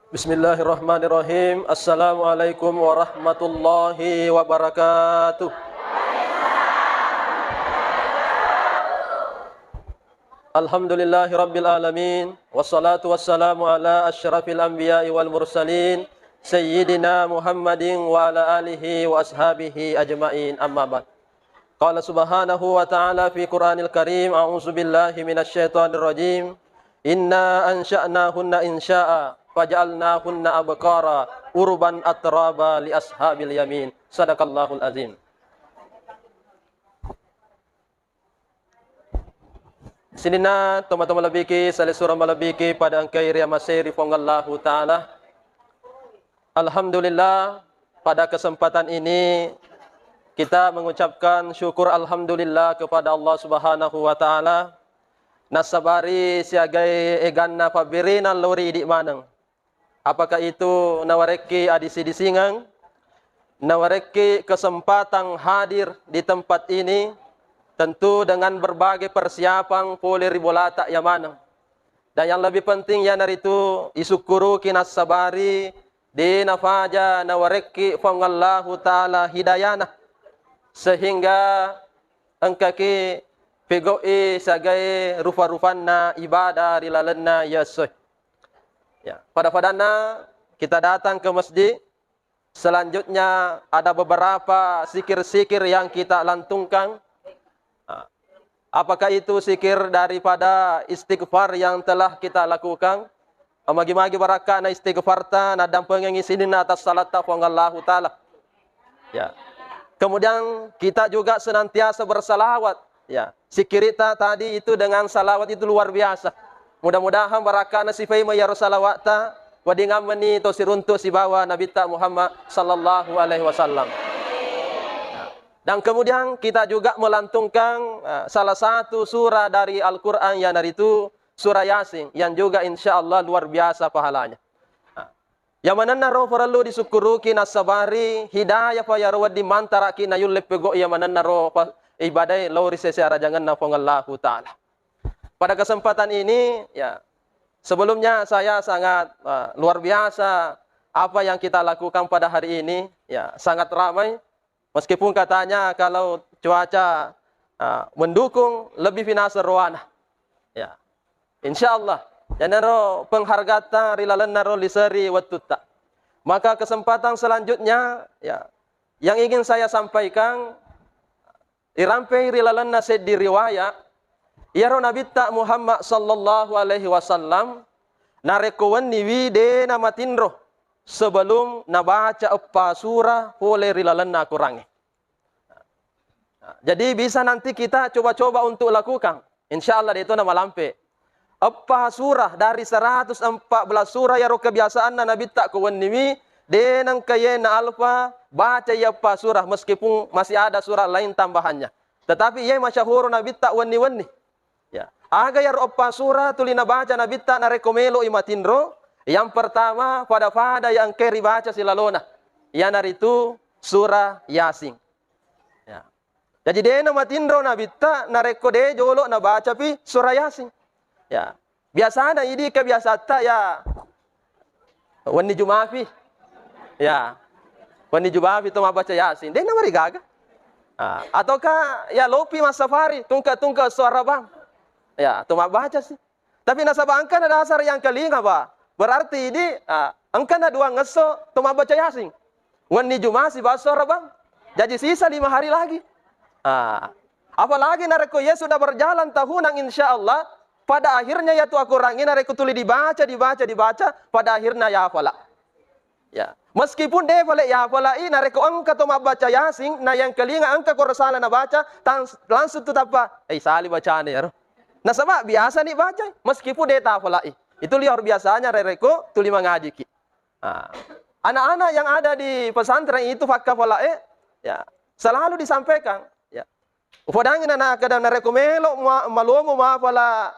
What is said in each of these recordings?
Bismillahirrahmanirrahim. Assalamualaikum warahmatullahi wabarakatuh. Alhamdulillahi rabbil alamin. Wassalatu wassalamu ala asyrafil anbiya'i wal mursalin Sayyidina Muhammadin wa ala alihi wa ashabihi ajma'in, amma ba'd. Qala subhanahu wa ta'ala fi Qur'anil Karim, a'udzu billahi minasyaitonir rajim. Inna ansha'nahunna insya'a faj'alnahunna abkara urban atraba li ashabil yamin. Sadaqallahul azim. Sinina teman-teman labiki sali surah malabiki pada angkai ria masiri fongallahu ta'ala. Alhamdulillah, pada kesempatan ini kita mengucapkan syukur alhamdulillah kepada Allah Subhanahu wa taala. Nasabari siagai eganna pabirina lori di manang. Apakah itu nawareki adisi di singang, nawareki kesempatan hadir di tempat ini, tentu dengan berbagai persiapan poli ribolata yang manang. Dan yang lebih penting ya naritu isukuru kinas sabari di nafaja nawareki fangallahu taala hidayana, sehingga engkaki pegoi sagai rupa-rupanna ibadah rilalenna yasoy. Ya, pada-padana kita datang ke masjid. Selanjutnya ada beberapa zikir-zikir yang kita lantungkan. Apakah itu zikir daripada istighfar yang telah kita lakukan? Magi-magi barakah na istighfarta na dampeng ngisinin atas salat taqwallahu taala. Ya. Kemudian kita juga senantiasa bersalawat. Ya, sikirita tadi itu dengan salawat itu luar biasa. Mudah-mudahan barakana sifai mayar salawata wadingam meni to siruntu si bawa Nabi ta Muhammad sallallahu alaihi wasallam. Dan kemudian kita juga melantungkan salah satu surah dari Al-Qur'an yang dari itu surah Yasin yang juga insyaallah luar biasa pahalanya. Yang mana naro perlu disyukuru kina sabari hidayah pa yarwad di mantara kina yulle pego yang mana naro ibadah lori secara jangan nafongallahu taala. Pada kesempatan ini ya, sebelumnya saya sangat luar biasa apa yang kita lakukan pada hari ini ya, sangat ramai meskipun katanya kalau cuaca mendukung lebih finasa roana ya. Insyaallah janaro penghargaan rilalan naro lisari watutta. Maka kesempatan selanjutnya ya, yang ingin saya sampaikan irampai rilalan nasid di riwayat Yaro Nabi ta Muhammad sallallahu alaihi wasallam narekuan niwi de nama tinro sebelum nabaca apa surah boleh rilalan na kurangi. Jadi bisa nanti kita coba-coba untuk lakukan. Insyaallah itu nama lampe. Apa surah dari 114 surah yaro kebiasaan na Nabi ta kuan niwi de nang kayena alfa baca ya apa surah meskipun masih ada surah lain tambahannya. Tetapi ia masyahur Nabi ta wani-wani. Ya, aga ya apa surah tulina baca Nabi ta na rekomelo imatindro. Yang pertama pada yang keri baca silalona. Yang naritu surah Yasin. Ya. Jadi dia na matindro Nabi ta na rekode jolo na baca pi surah Yasin. Ya. Biasa ada ini kebiasaan ya wani Jumafi. Ya. Wani Jumafi tu baca Yasin. Dia na marigaga. Ataukah ya lopi mas safari tungka-tungka suara bang. Ya, tu baca sih. Tapi nasabah angka ada dasar yang kelinga, Pak. Berarti ini angka ada dua ngeso tu baca Yasin. Wani Jumat si bahasa bang. Jadi sisa 5 hari lagi. Apalagi nareko ya sudah berjalan tahunan insyaallah. Pada akhirnya ya tu aku rangi nareko tuli dibaca, pada akhirnya ya hafala. Ya. Meskipun dia boleh ya hafala ini nareko angka tu baca Yasin, nah yang kelinga angka ko salah na baca, langsung tu apa? Sali bacaan ya. Nah sama biasa nih baca, meskipun dia tak hafalai. Itu luar biasanya rereko tuli mengaji ki. Anak-anak yang ada di pesantren itu fakta hafalai, ya selalu disampaikan. Ya. Ufodangin anak kadang rereko melo malumu mahafala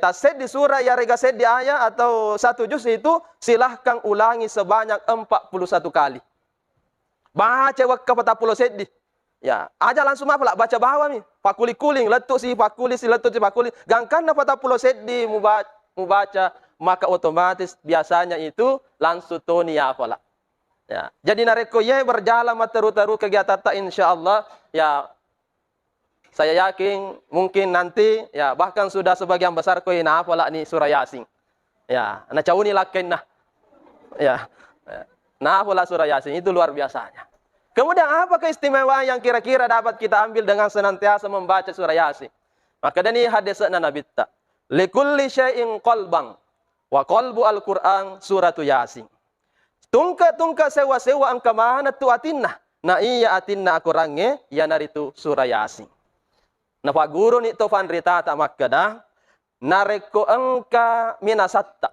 tased di surah ya rega sed di ayat atau 1 juz itu silahkan ulangi sebanyak 41 kali. Baca wakka 40 sed di. Ya, aja langsung apa baca bawah nih. Pakuli kuling, letuk si pakuli si letuk si pakuli. Gangkan na 40 set di mubaca maka otomatis biasanya itu langsung toni ya apalah. Ya, jadi nareko ye berjalan materu-teru kegiatan tak insyaallah ya saya yakin mungkin nanti ya bahkan sudah sebagian besar ko ina apalah ni surah Yasin. Ya, na cauni lakin nah. Ya. Nah, apalah surah Yasin itu luar biasanya. Kemudian apa keistimewaan yang kira-kira dapat kita ambil dengan senantiasa membaca surah Yasin? Maka dari hadisnya Nabi ta, likulli syai'in qalban wa qalbu al-Qur'an suratu Yasin. Tungka sewa-sewa ang kamana tu atinna. Na iya atinna aku range ya naritu surah Yasin. Na pak guru ni tofan rita ta makkada nareko engka minasatta.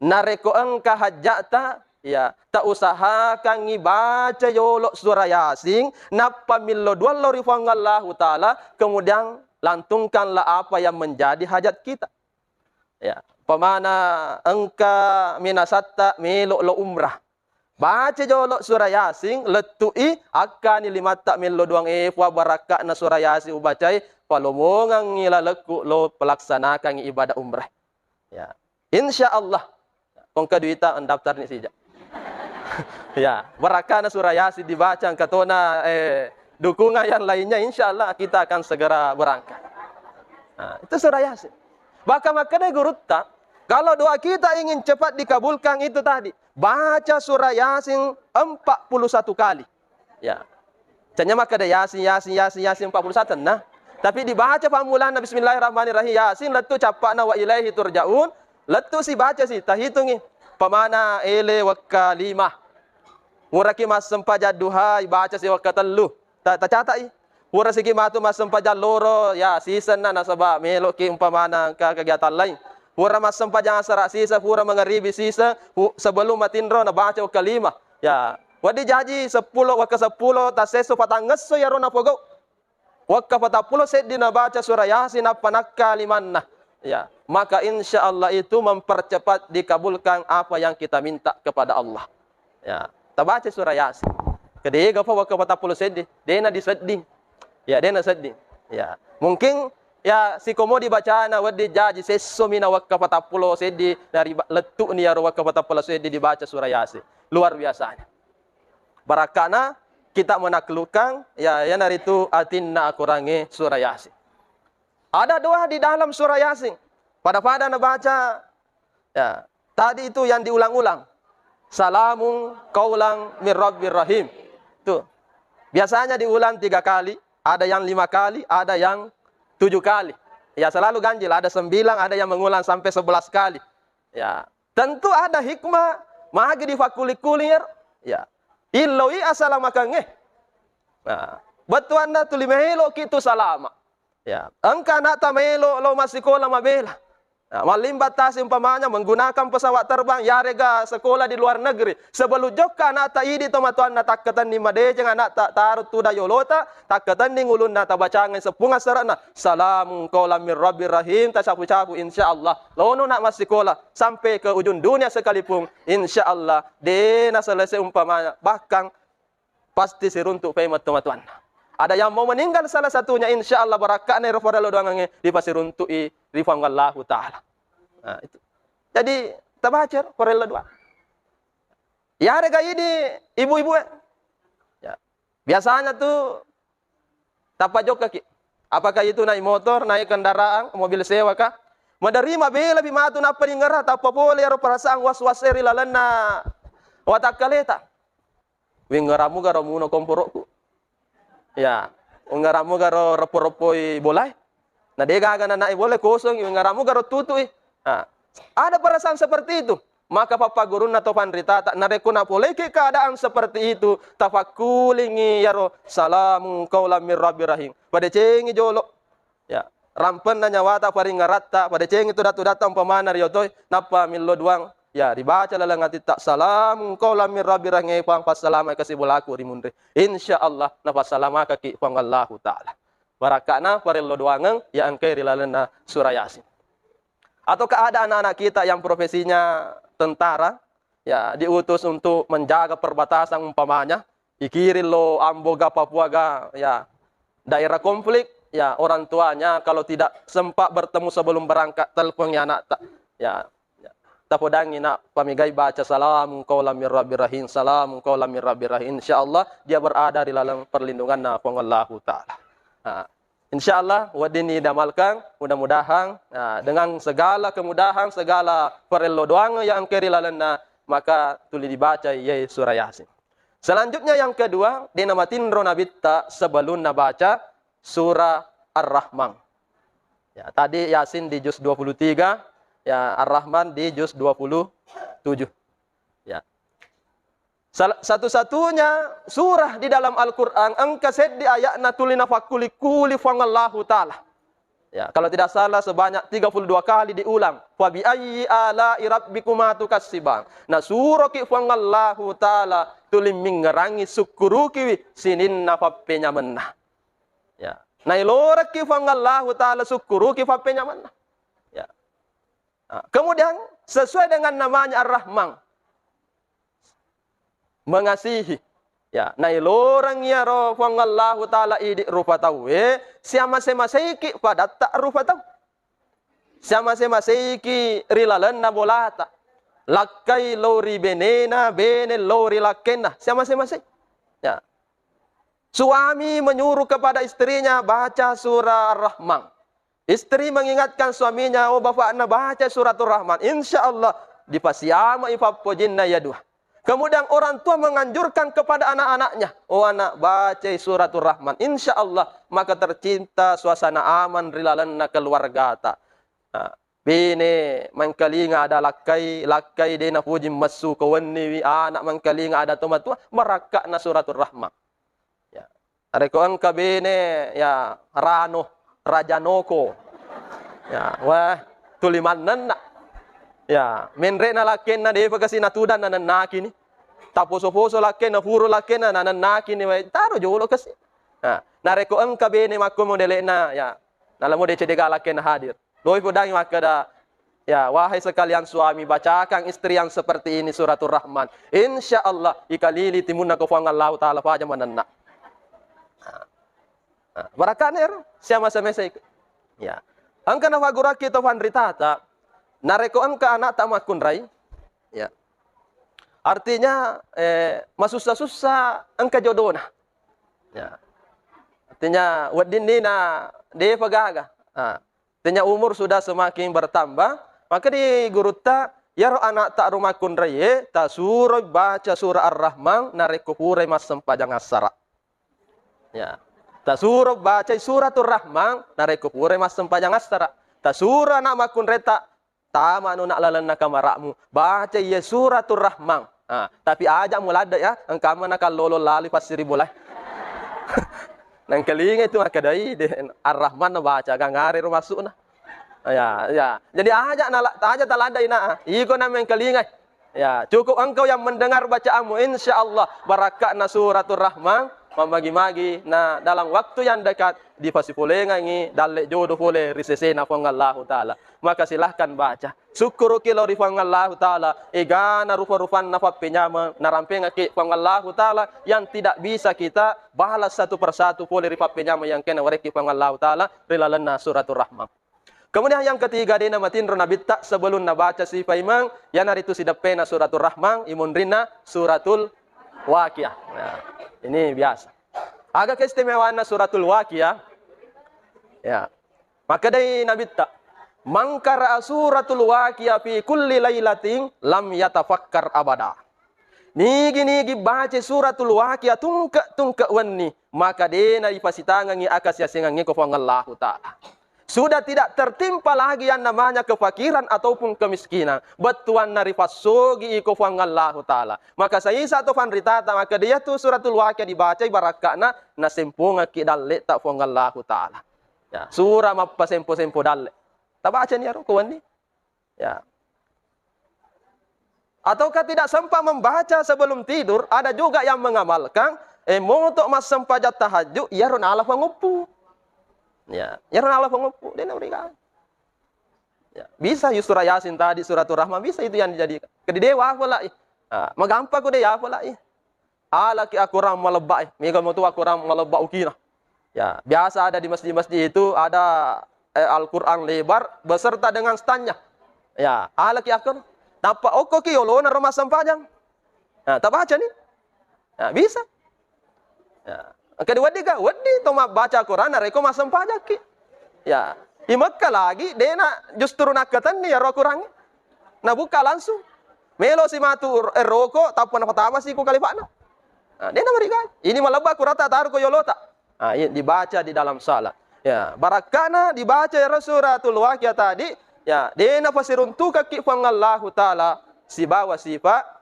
Nareko engka hajjata ya tak usahakan ngibaca yolok surah Yasin napa millo duallo rifangallahu taala kemudian lantungkanlah apa yang menjadi hajat kita. Ya, pemana engka minasatta melo lo umrah. Baca jolok surah Yasin letui akan limatta millo duang wa barakah na surah Yasin ubacai palomongang ngila leku lo pelaksanakan ibadah umrah. Ya, insyaallah kong kaduita mendaftar ni sija. Ya, barakah na surah Yasin dibaca katona dukungan yang lainnya insyaallah kita akan segera berangkat. Nah, itu surah Yasin. Bahkan makanya guru tak kalau doa kita ingin cepat dikabulkan itu tadi, baca surah Yasin 41 kali. Ya. Canya maka ada Yasin 41. Nah, tapi dibaca pamulan bismillahirrahmanirrahim Yasin letu capakna wa ilaihi turja'un. Letu si baca si tahitungi. Pamana ele wakka 5. Muraki mas sempajad duha baca si wakka 3. Tak catai. Mura sigi matu mas sempajad loro ya season na nasaba melok ki umpamana ka kegiatan lain. Pura masam pajang asara sisa, pura mengeribi sisa, sebelum matindro na baca kalima. Ya, wadi jaji 10 waka 10 taseso patangeso ya rona pogo. Waka 40 seddi na baca surah Yasin apa nakka limanna. Ya, maka insyaallah itu mempercepat dikabulkan apa yang kita minta kepada Allah. Ya, tabaca surah Yasin. Kedega pa waka 40 seddi, dena disedding. Ya, dena sedding. Ya, mungkin ya si komo dibaca na wadi jaji sesso mina wakka 40 seddi dari letuk ni ya wakka 40 seddi dibaca surah Yasin. Luar biasanya. Barakana kita menaklukkan ya dari itu atinna akurangi surah Yasin. Ada doa di dalam surah Yasin. Pada na baca ya tadi itu yang diulang-ulang. Salamun qaulan mir rabbir rahim. Tuh. Biasanya diulang 3 kali, ada yang 5 kali, ada yang 7 kali. Ya selalu ganjil, ada 9, ada yang mengulang sampai 11 kali. Ya, tentu ada hikmah, magi di fakuli-kulir. Ya. Illoi asalamakange. Nah, batuanna tulimelo kitu salama. Ya, engka na tamelo lo masikola mabela. Nah, malimbatasi umpamanya menggunakan pesawat terbang ya rega sekolah di luar negeri. Sebelum joka anak tak idi tomatuan na takkatan ni madejeng anak tak tarut tu dayolota takkatan ni ngulun na tabacangan sepunga serana salamun qaulam mir rabbir rahim tasapu-capu insyaallah. Lono nak masih sekolah sampai ke ujung dunia sekalipun insyaallah dena selesai umpamanya bahkan pasti seruntuk paymat tomatuan. Ada yang mau meninggal salah satunya insyaallah barakahna rofadalo doangange dipasiruntui rifangallahu taala. Nah, itu. Jadi tabacar korela doa. Ya rega ini ibu-ibu ya. Biasanya tuh tapajok kaki. Apakah itu naik motor, naik kendaraan, mobil sewa kah? Menerima bela bimatu na peningara tapa boleh ro perasaan was-waseri lalana watakaleta. Wingaramu garamu no komporokku. Ya, ngaramu garo repo-repoi boleh. Nah, dia gak naik boleh kosong, ngaramu garo tutui. Nah, ada perasaan seperti itu. Maka papa guru na tofan rita tak nareku na boleh ke keadaan seperti itu. Tafakulingi ya ro salamu qaulam mir rabbir rahim. Pada cengi jolok. Ya, rampen na nyawata paring ngaratta, pada cengi tu datu-datu umpamana riyotoi napa millo duang. Ya, dibaca lalang ati tak salam qaulam mir rabbir rahim pang pasalama kasih bolaku rimunre. Insyaallah nafas salama kaki pang Allah taala. Barakana parello doangang ya angkai rilalena surah Yasin. Atau keadaan anak-anak kita yang profesinya tentara ya diutus untuk menjaga perbatasan umpamanya ikiri lo Amboga Papua ga ya daerah konflik ya orang tuanya kalau tidak sempat bertemu sebelum berangkat teleponnya anak tak ya tapodangi nak pamigai baca salamun qaulam mir rabbir rahim, salamun qaulam mir rabbir rahim, insyaallah dia berada di dalam perlindungan Allah taala. Insyaallah wadini damalkan, mudah-mudahan dengan segala kemudahan, segala perelo doang yang kerilalana, maka tuli dibaca ye surah Yasin. Selanjutnya yang kedua, dinamatin ronabitta sebelum nabaca surah Ar-Rahman. Ya, tadi Yasin di juz 23, ya Ar-Rahman di juz 27. Ya. Satu-satunya surah di dalam Al-Qur'an angka seddi ayatna tulina fakuli kuli fangallahu taala. Ya, kalau tidak salah sebanyak 32 kali diulang. Fa bi ayyi ala'i rabbikuma tukassiban. Nah surah ki fangallahu taala tulim mingerangi syukuruki sininna fappenya menah. Ya. Na ilorak ki fangallahu taala syukuru ki fappenya mana. Ya. Kemudian sesuai dengan namanya Ar-Rahman, mengasihi. Ya, na ilorang ya ro fangallahu taala idi rupatawe siama semaseki pada tak rupataw. Siama semaseki rilalan na bolata. Lakai lori benena bene lori lakena siama semaseki. Ya. Suami menyuruh kepada istrinya baca surah Ar-Rahman. Istri mengingatkan suaminya, oh bapakna baca suratul Rahman. Insyaallah dipasiama ipapojinna yaduh. Kemudian orang tua menganjurkan kepada anak-anaknya, oh anak baca suratul Rahman. Insyaallah maka tercinta suasana aman rilalanna keluarga ta. Bini mangkalinga ada lakai dena puji masu kawanni anak mangkalinga ada tomatua merakak na suratul Rahman. Rekoan kabene ya Rano Rajanoko. Ya, wah tulimanan nak. Ya, menre na laken na de pagasi natudan na nanaki ni. Taposo-poso laken na puro laken na nanaki ni taro jolo kasi. Na rekoan kabene makko modele na ya. Nalamo de cedega laken na hadir. Doi podangi makada ya, wahai sekalian suami bacakan istri yang seperti ini suratul Rahman. Insyaallah ikalili timunna ko Allah taala paja mananna. Barakanero siapa semesek. Ya. Angka nafaguraki to fanritata nareko angka anak tak makun rai. Ya. Artinya masusah-susah angka jodohna. Ya. Artinya wadinina de pagaga. Artinya umur sudah semakin bertambah, maka di guruta ya anak tak rumakun rai ta suruh baca surah Ar-Rahman nareko pure mas sempajang asara. Ya. Tasuro baca suratul Rahman nareko pure mas sempajang astara. Tasura nak makun reta tama nu nak lalan na kamarakmu baca ye suratul Rahman. Tapi ajak mulada ya engkama nak lolo lali pasiri boleh. Nang kelinga itu akadai de Ar-Rahman na baca kangare ro masuk na. Ya. Jadi ajak talada ina. Iko na men kelinga. Ya, cukup engkau yang mendengar bacaanmu insyaallah barakatna suratul Rahman memagi-magi nah dalam waktu yang dekat di pasipulengangi dalle jodoh pole risesena Allah taala. Maka silahkan baca. Syukuru kilo ri Allah taala egana rupa-rupan nafat penyama narampenga ki Allah taala yang tidak bisa kita balas satu persatu pole ri penyama yang kena wareki Allah taala rilalana suratul Rahman. Kemudian yang ketiga dina matin ronabitta sebelum nabaca si paimang yang hari itu sidapena suratul Rahman imunrina suratul Waqiah. Nah, ini biasa. Agak keistimewaan suratul Waqiah. Ya. Maka dari nabitta mangkara suratul Waqiah fi kulli lailatin lam yatafakkar abada. Nigi baca suratul Waqiah tungka wanni maka dena ipasitangangi akasya singangi ko Allah taala. Sudah tidak tertimpa lagi yang namanya kefakiran ataupun kemiskinan. Betuan narifasogi iko Allah taala. Maka saya satu fanritata maka dia tu suratul Waqiah dibaca barakana nasempunga ki dalle tak Allah taala. Ya, surah mappa sempo dalle. Tabaca ni aro kawan ni. Ya. Ataukah tidak sempat membaca sebelum tidur, ada juga yang mengamalkan untuk mas sempajat tahajud ya ron ala pangupu. Ya, Allah pengupu dia berikan. Ya, bisa surah Yasin tadi suratul Rahman bisa itu yang dijadikan. Kedi dewa pula. Magampa ko dia pula. Ala ki aku orang melebak. Mega motu aku orang melebak ukina. Ya, biasa ada di masjid-masjid itu ada Al-Qur'an lebar beserta dengan standnya. Ya, ala ki aku Tapa oko ki yolo na rumah sampajang. Nah, tak baca nih. Nah, bisa. Ya. Kedua diga, wadi to baca Quran na reko masam pajak ki. Ya, di Mekah lagi dena justru nakatan nih ya ro kurang. Nah, buka langsung. Melo si matu roko tapa na pertama sih ku kalifana. Nah, dena mereka. Ini malaba kurata taruh ko yolota. Nah, ini dibaca di dalam salat. Ya, barakana dibaca ya suratul Waqiah tadi. Ya, dena pasiruntu kaki pangallahu taala si bawa sifat.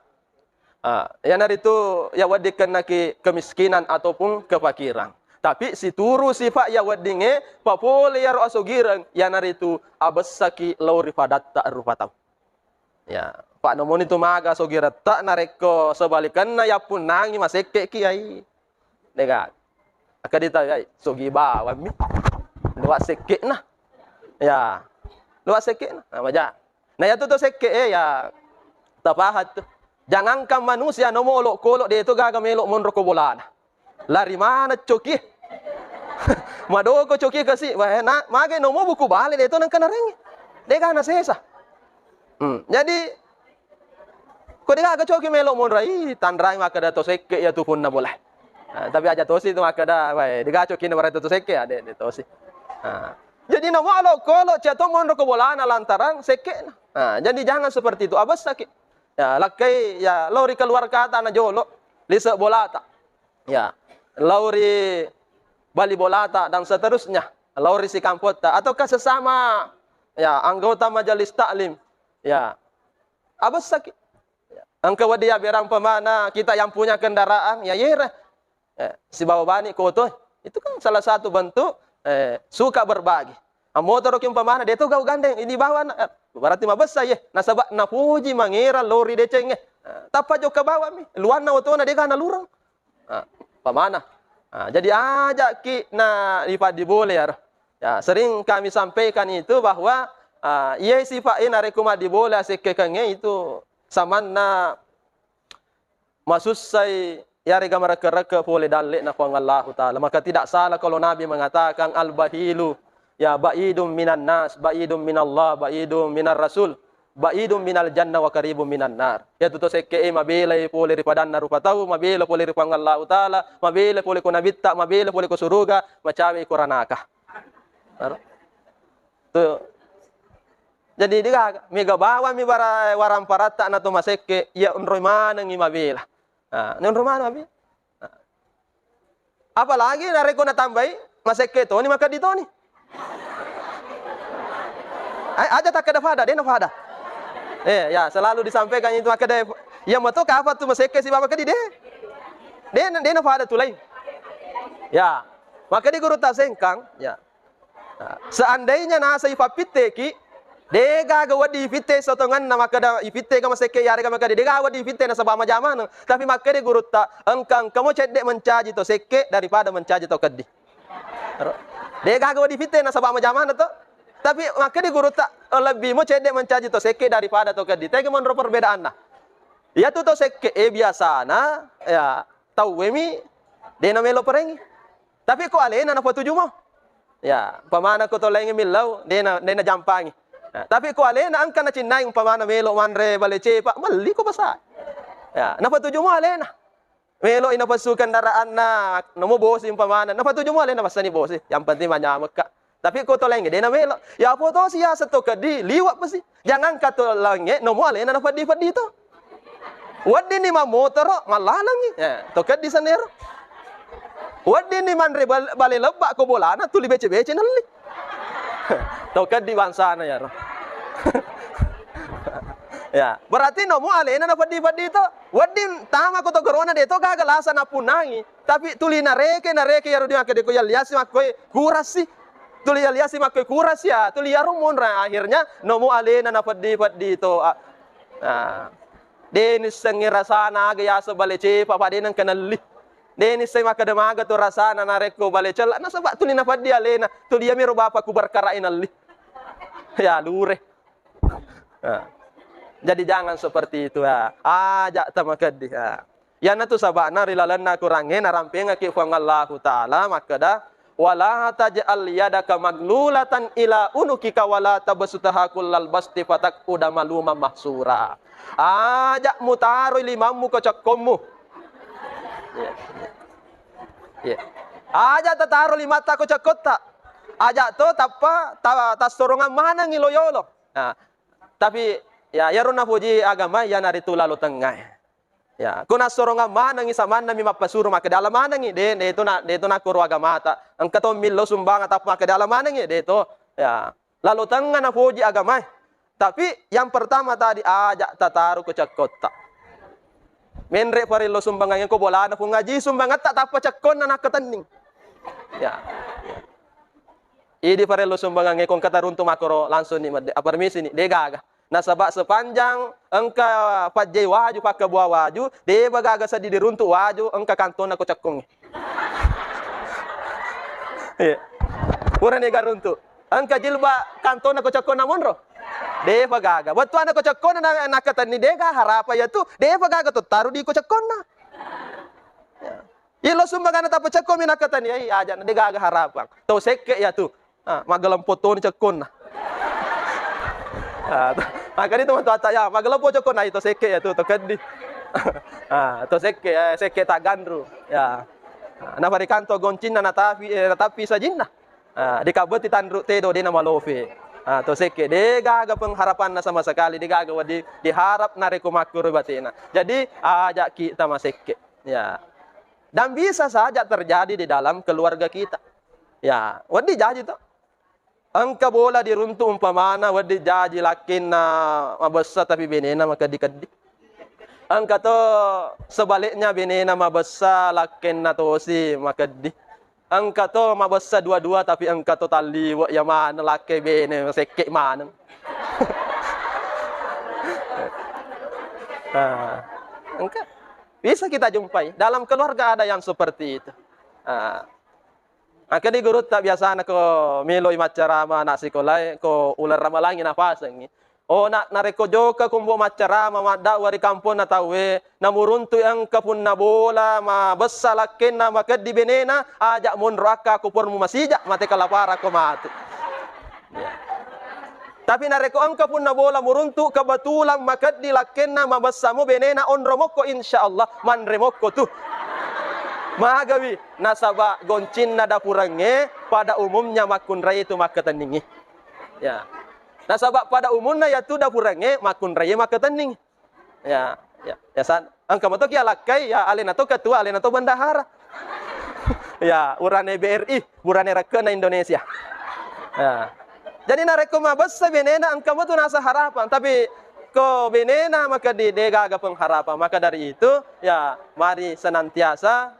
Yang dari itu ya wadikan naki kemiskinan ataupun kefakiran. Tapi si turu sifat ya wadinge papole ya asogirang yang dari itu abesaki lauri padat tak rupatau. Ya, Pak nomon itu maga sogirat tak nareko sebalikan na ya pun nangi maseke kiai. Dega. Akadita ya sogi bawa mi. Dua seke nah. Ya. Dua seke nah. Nah, baca. Nah ya tu seke ya tapahat tu. Jangankan manusia nomo olok-kolok dia itu gagal melok monro ko bolana. Lari mana coki? Madoko coki kasi. Wah, nak mage nomo buku balik dia itu nang kana rengi. Dia kana sesa. Jadi ko dia gagal coki melok monro tandrai maka da to seke ya tu pun na boleh. Tapi aja tosi itu maka da wah dia gagal coki na to seke ya de tosi. Jadi nomo olok-kolok jatuh monro ko bolana lantaran seke. Jadi jangan seperti itu. Abas sakit. Ya, lakai ya lori keluar kata na jolo, lisa bolata. Ya, lori bali bolata dan seterusnya. Lori si kampota ataukah sesama ya anggota majelis taklim. Ya. Abas sakit. Ya. Angka wadia berang pemana kita yang punya kendaraan ya yere. Si bawa bani koto itu kan salah satu bentuk suka berbagi. Motor kim pemana dia tu gau gandeng ini bawa berarti mabes saya nasabak na puji mangira lori deceng tapa jo ka bawa mi luan na otona dia kana lurang pamana jadi ajak ki na ipadi boleh ya sering kami sampaikan itu bahwa ia sifat ina rekuma di boleh sekekenge itu samanna masusai ya rega mereka boleh dalek na kuang Allah taala maka tidak salah kalau Nabi mengatakan al bahilu ya ba'idum minan nas, ba'idum minallah, ba'idum minar rasul, ba'idum minal jannah wa qaribum minan nar. Ya tuto sekke mabela pole ripadan na rupatau, mabela pole ripang Allah taala, mabela pole ko nabitta, mabela pole ko suruga, macawi ko ranaka. Tuh. Jadi dia mega bawa mi bara waram parata na to masekke ya unroy manang mabela. Unroy manang mabela. Apalagi nareko na tambai masekke to ni maka dito ni. Aja tak ada fada, dia na fada. Ya selalu disampaikan itu ada yang betul kafa tu maseke si bapa kadi dia na fada tu lain. Ya, maka di guru tasengkang ya. Seandainya nasa ipapite ki dega gawadi fite sotongan na maka da ifite ka maseke yare ka maka dega gawadi fite na sabama zaman tapi maka di guru ta engkang kamu cedek mencaji to seke daripada mencaji to kadi. Dia gagal di fitnah sabama zaman itu. Tapi maka di guru tak lebih mau cedek mencaji to seke daripada to kedi. Tapi menurut perbedaan nah. Ya tu to seke biasa na ya tahu wemi dia na melo perengi. Tapi ko alena na patuju mo. Ya, pamana ko to lengi milau dia na jampangi. Tapi ko alena angka na cinai pamana melo manre balece pak meli ko basa. Ya, na patuju mo alena. Melo inapasukan daraan na nomo bosi pamana na patuju mo alena basta ni bosi. Yang penting manyamak ka. Tapi ko to lengi dia na melo. Ya foto siya sa to kadi liwat pasti. Jangan ka to lengi nomo alena na padi to. Wadi ni mamotor malalangi. Ya, to kadi sanero. Wadi ni manre bale lebak ko bolana tuli bece-bece nali. To kadi bansana ya. Ya, berarti nomo alena na padi to. Wadi tama ko to corona de to kagalasan na punangi. Tapi tuli na reke ya rudi akade ko yaliasi makoy kurasi. Tuli yaliasi makoy kurasi ya. Tuli yarumon ra akhirnya nomo alena na padi to. Denis sengira sana gaya sebalece papa denang kanali. Denis say makadamaga to rasana na reko balece. Nasa ba tuli na padi alena. Tuli ya miro bapa ku berkarain ali. Ya lure. Jadi jangan seperti itu ya. Ajak tamakadi ya. Yana tu sabana rilalan na kurange na rampenga ki fang Allah taala maka dah wala taj'al yadaka maglulatan ila unukika wala tabsutaha kullal basti fataquda maluman mahsura. Ajak mu taruh limamu ke cekkommu. Ya. Ajak taruh limata ke cekota. Ajak to tapa tas sorongan mana ngiloyolo. Nah, tapi ya yaruna puji agama ya naritu lalu tengah. Ya, kuna soronga mana ngi samana mi mapasuru maka dalam mana ngi de itu na kuru agama ta. Ang kato millo sumbang atap maka dalam mana ngi de itu ya. Lalu tengah na puji agama. Tapi yang pertama tadi ajak tataru ke cekota. Menre parillo sumbang yang ko bola na ku ngaji sumbang tak tapa cekon na ketening. Ya. Idi parillo sumbang yang kong kataruntu makoro langsung ni permisi ni degaga. Nasabak sepanjang engka pajai waju pakai buah waju, dia bagaga sadi diruntuk waju, engka kantona ko cekong. Iya. Pura nega runtuk. Engka jilba kantona ko cekong namun ro. Dia bagaga. Waktu anak ko cekong na kata ni dega harapa ya tu, dia bagaga tu taruh di ko cekong na. Ilo sumbangan ta cekong mina kata ni ai aja na dega harapang. Tau sekke ya tu. Magalam foto ni cekong na. Maka itu mata ya, magalapo cokon na ito seke ya tu kedi. To seke tak gandru. Ya. Na parikanto goncin na natapi sa jinna. Di kabeti tandru tedo di nama lofe. To seke de gaga pengharapan na sama sekali di gaga wadi diharap na rekumakur batina. Jadi ajak kita maseke. Ya. Dan bisa saja terjadi di dalam keluarga kita. Ya, wadi jadi to. Angka bola diruntuk umpamana wadi jaji lakin na mabessa tapi benena maka dikedi. Angka to sebaliknya benena mabessa lakin na tosi maka di. Angka to mabessa dua-dua tapi angka to tali wa ya mana laki bene sekek mana. Angka bisa kita jumpai dalam keluarga ada yang seperti itu. Maka di guru tak biasa nak ko milo imacarama nak sekolah ko ular ramalangi na pasang. O nak nareko joka kumbo macarama mada wari kampung na tawe na muruntu ang kapun na bola ma besalakin na maka di benena ajak mun raka ko por mu masija mate kalapara ko mate. Ya. Tapi nareko ang kapun na bola muruntu kabatulan maka di lakin na mabasamu benena on romoko insyaallah man remoko tu. Magawi nasaba goncin na dapurange pada umumnya makun raya itu makateningi. Ya. Nasaba pada umumnya yaitu dapurange makun raya makatening. Ya, ya. Ya san. Angka moto kia lakai ya alena to ketua alena to bendahara. Ya, urane BRI, urane rakena Indonesia. Ya. Jadi nareko mabassa benena angka moto nasa harapan tapi ko benena maka di degaga pengharapan. Maka dari itu ya mari senantiasa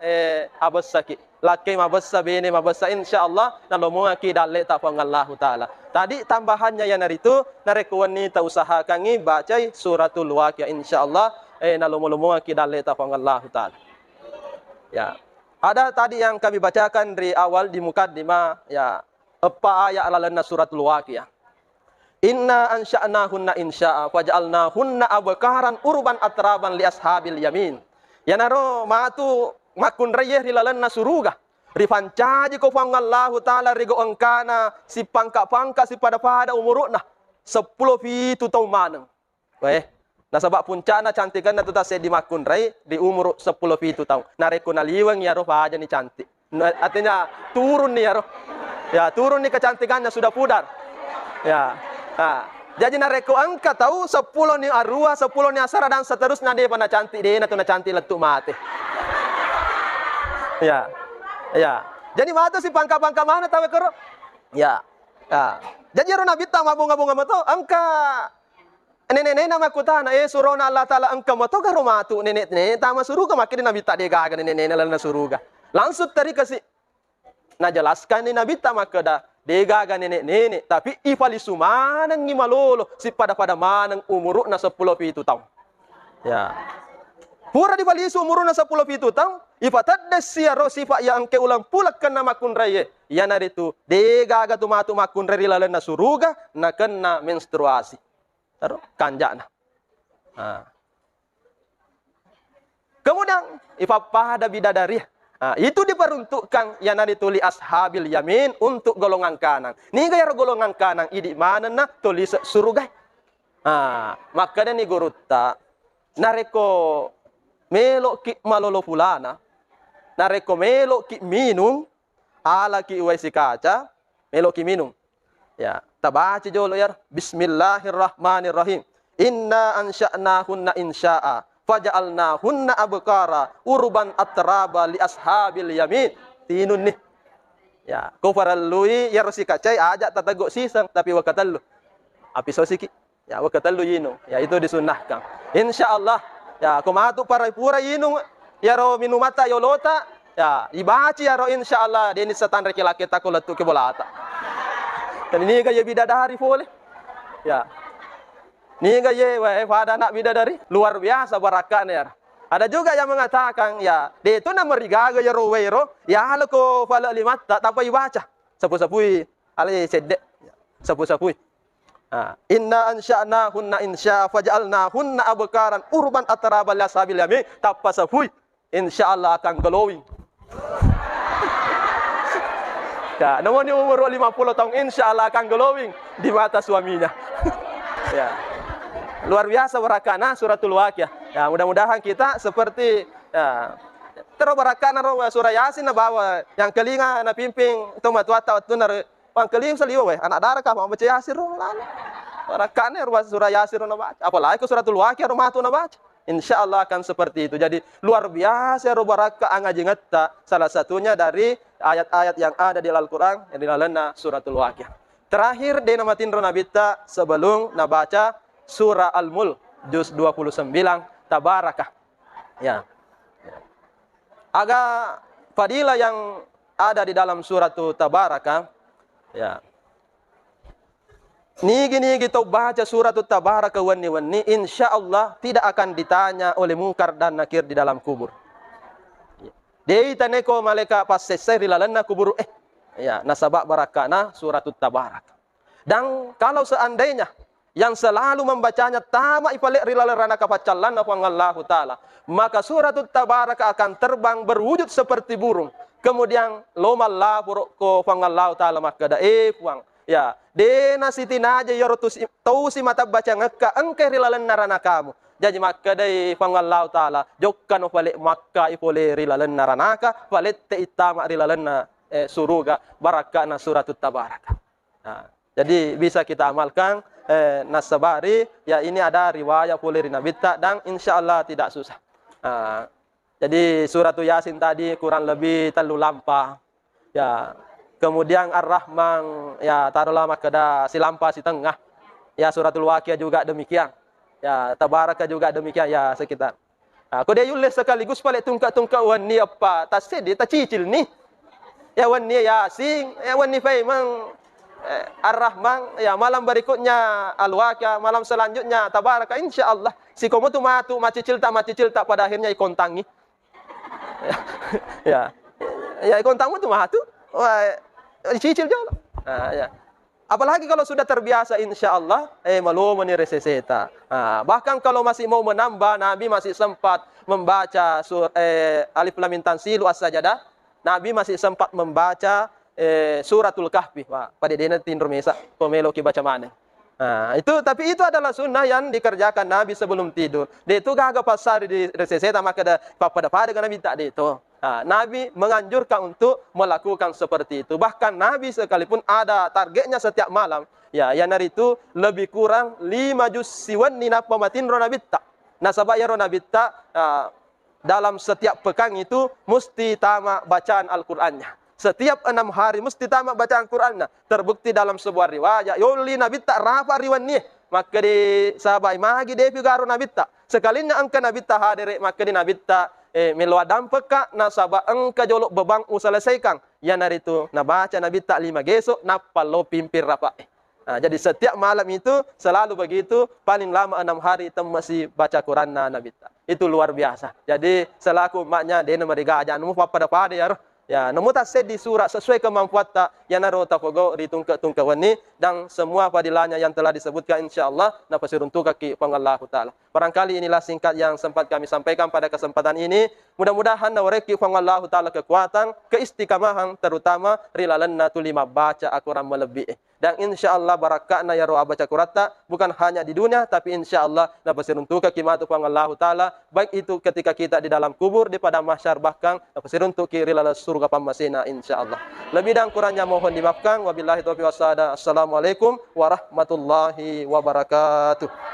abessaki laki mabessa bene mabessa insyaallah nalomo ki dalle ta pangallahu taala. Tadi tambahannya ya naritu narekuani ta usahakan baca suratul waqiah insyaallah nalomo ki dalle ta pangallahu taala. Ya. Ada tadi yang kami bacakan di awal di mukaddimah ya apa ayat alalana suratul waqiah. Inna ansha'nahunna insya'a faj'alnahunna abkaran urban atraban li ashabil yamin. Ya naro matu makun rayeh rilalanna suruga. Rifancaji ko fangallahu ta'ala rigo angkana si pangka-pangka si pada-pada umurukna 10 fitu tau maneng. Weh, nasabak puncana cantikan na tuta di makun ray di umur 10 fitu tau. Nareko naliwang ya roh aja ni cantik. Artinya turun nih ya roh. Ya turun nih kecantikannya sudah pudar. Ya. Jadi nareko angka tahu 10 ni arwah, 10 ni asara dan seterusnya dia pada cantik dia na cantik letuk mati. Ya. Ya. Jadi mata si pangka-pangka mana tahu kero? Ya. Ya. Jadi ro nabi ta mabunga-bunga mato angka nenek-nenek nama kutana surona Allah taala angka mato garo matu nenek-nenek tama suruga makin nabi ta dia gaga nenek-nenek lana suruga. Langsung tadi kasih nah jelaskan ni nabi ta makada degaga nenek-nenek tapi ifali sumanang ni malolo si pada manang umuruk na 10 pitu tahun. Ya. Pura di bali umuruk na 10 pitu tahun ifatad siaro sifat yang ke ulang pulak kena makun raya. Ya naritu degaga tu matu makun raya lalan na suruga na kena menstruasi. Taruh kanjana. Kemudian ifapada bidadari Nah, itu diperuntukkan yang dituli ashabil yamin untuk golongan kanan. Ni gaya golongan kanan idi mana na tulis surga. Maka dan ni gurutta nareko melok ki malolo fulana. Nareko melok ki minum ala ki waisi kaca melok ki minum. Ya, tabaca jolo ya. Bismillahirrahmanirrahim. Inna ansha'nahunna insya'a faja'alnahunna abkara urban atraba li ashabil yamin. Tinun nih. Ya, ko faralui ya rosi kacai ajak tatagok sisang tapi wakatallu. Api sosiki. Ya, wakatallu yino. Ya, itu disunnahkan. Insyaallah. Ya, kumatu para pura yino ya ro minumata yolota. Ya, ibaci ya ro insyaallah deni setan laki-laki takulatu ke bolata. Dan ini gaya bidadari boleh. Ya. Ini gaya pada anak bidadari luar biasa barakahnya ya. Ada juga yang mengatakan ya, dia itu nama rigaga ya rowero, ya halo ko fala limat tak apa ibaca. Sapu-sapui ale sedek. Sapu-sapui. Inna ansha'nahunna insya faj'alnahunna abkaran urban atraba lasabil yamin tapasapui. Insyaallah akan glowing. Ya, namun di umur 50 tahun insyaallah akan glowing di mata suaminya. Ya. Luar biasa barakana suratul Waqiah. Ya, mudah-mudahan kita seperti ya, terobarakana surah Yasin na bawa yang kelinga na pimping itu matuata waktu na pang keling saliwa we anak darah ka baca Yasin ro lalu. Barakana surah Yasin na baca. Apalagi ke suratul Waqiah ro matu na baca. Insyaallah akan seperti itu. Jadi luar biasa ro barakah angaji ngetta salah satunya dari ayat-ayat yang ada di Al-Qur'an yang dilalan suratul Waqiah. Terakhir di nama tinro nabita sebelum nabaca surah Al-Mulk juz 29 tabarakah. Ya. Agak fadilah yang ada di dalam surah tabarakah. Ya. Nigi kita baca surah tabarakah wani insyaallah tidak akan ditanya oleh mungkar dan nakir di dalam kubur. Dei taneko malaikat pas selesai rilalanna kubur ya nasabak barakana surah tabarakah. Dan kalau seandainya yang selalu membacanya tamak ipalek rilalerana kapacalan apa Allah Ta'ala, maka surat tabarakah akan terbang berwujud seperti burung. Kemudian lomallah ko Allah Ta'ala maka da puang. Ya, dena sitina aja yorotus tausi mata baca ngeka engke rilalerana kamu. Jadi maka dai Allah Ta'ala jokkan opalek maka ipole rilalerana ka palet te itama rilalerana suruga barakana surat tabarakah. Nah, jadi bisa kita amalkan nasabari ya ini ada riwayat boleh rinabita dan insyaallah tidak susah. Jadi surat Yasin tadi kurang lebih telu lampa. Ya, kemudian Ar-Rahman ya taruhlah makada si lampa si tengah. Ya suratul Waqiah juga demikian. Ya tabarakah juga demikian ya sekitar. Kau dia yulis sekaligus balik tungkak-tungkak wani apa tak sedih tak cicil nih. Ya wani Yasin, ya wani memang Ar-Rahman, ya malam berikutnya Al-Waqiah, malam selanjutnya tabarakah insyaallah. Si komo tu matu macicil tak pada akhirnya ikontangi. Ya. Ya ikontamu tu matu. Wah, cicil jauh. Ya. Apalagi kalau sudah terbiasa insyaallah malu meni reseseta. Bahkan kalau masih mau menambah Nabi masih sempat membaca Alif Lam Mim Tanzilu As-Sajdah. Nabi masih sempat membaca suratul Kahfi. Wah, pada dena tinro mesa pomelo ki baca mana. Tapi itu adalah sunnah yang dikerjakan Nabi sebelum tidur. Dia itu gagah pasar di reseseta maka pada Nabi tak ada itu. Nabi menganjurkan untuk melakukan seperti itu. Bahkan Nabi sekalipun ada targetnya setiap malam. Ya, yang hari itu lebih kurang 5 juz siwan nina pamatin ronabita. Nasabah ya ronabita dalam setiap pekan itu mesti tamat bacaan Al-Qur'annya. Setiap 6 hari mesti tamat bacaan Qurannya. Terbukti dalam sebuah riwayat. Yoli Nabi tak rafa riwan nih. Maka di sahabat magi devi garo Nabi tak. Sekalinya angka Nabi tak hadir. Maka di Nabi tak meluadam peka. Nasabah angka jolok bebang uselesaikan. Yang hari itu nabaca Nabi tak 5 gesok. Napalo pimpir rafa. Jadi setiap malam itu selalu begitu. Paling lama 6 hari itu masih baca Quran Nabi tak. Itu luar biasa. Jadi selaku maknya dia mereka aja. Nemu pada ya roh. Ya, namun tak di surat sesuai kemampuan tak yang naro tafogo ritungka wani dan semua padilanya yang telah disebutkan insyaallah napa siruntuka ki Allah Ta'ala. Barangkali inilah singkat yang sempat kami sampaikan pada kesempatan ini. Mudah-mudahan nawareki Allah Ta'ala kekuatan, keistiqamahan, terutama rilalanna tulima baca Al-Quran melebihi. Dan insya Allah barakatna ya ro'a baca kurata, bukan hanya di dunia, tapi insya Allah napasiruntuk kimatu Allah Ta'ala, baik itu ketika kita di dalam kubur, di padang mahsyar, bahkan napasiruntuk rilala surga pamasina insya Allah. Lebih dan kurangnya mohon dimaafkan. Wabillahi taufiq wassalam. Assalamualaikum warahmatullahi wabarakatuh.